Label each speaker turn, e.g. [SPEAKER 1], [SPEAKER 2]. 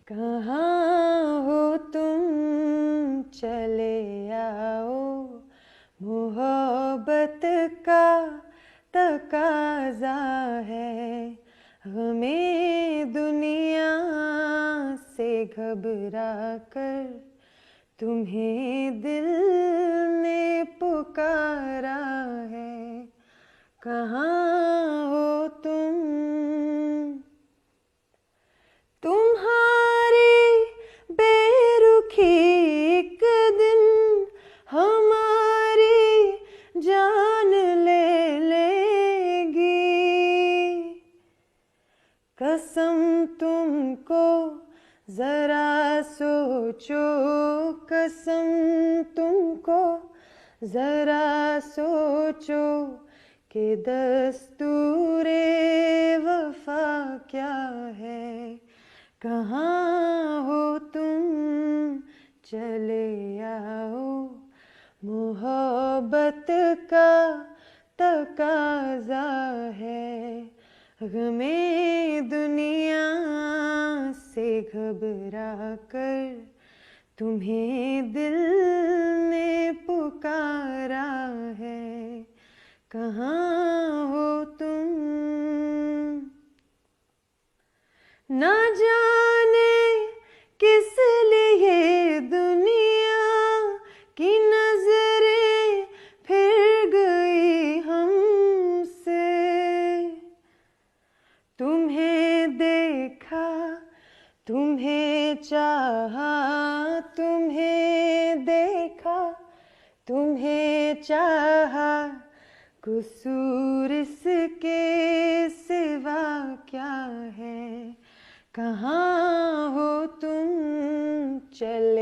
[SPEAKER 1] कहाँ हो तुम, चले आओ, मोहब्बत का तकाजा है। हमें दुनिया से घबरा कर तुम्हें दिल ने पुकारा है। कहाँ हो तुम, तुम्हारी बेरुखी एक दिन हमारी जान ले लेगी। कसम तुमको जरा सोचो, कसम तुमको जरा सोचो कि दस्तूरे वफा क्या है। कहाँ हो तुम, चले आओ, मोहब्बत का तकाजा है। हमें दुनिया से घबरा कर तुम्हें दिल ने पुकारा है। कहाँ हो तुम, ना जाने किस लिए दुनिया की नजरें फिर गई हमसे। तुम्हें देखा, तुम्हें चाहा, तुम्हें देखा, तुम्हें चाहा, कसूर इसके सिवा क्या है। कहाँ हो तुम, चले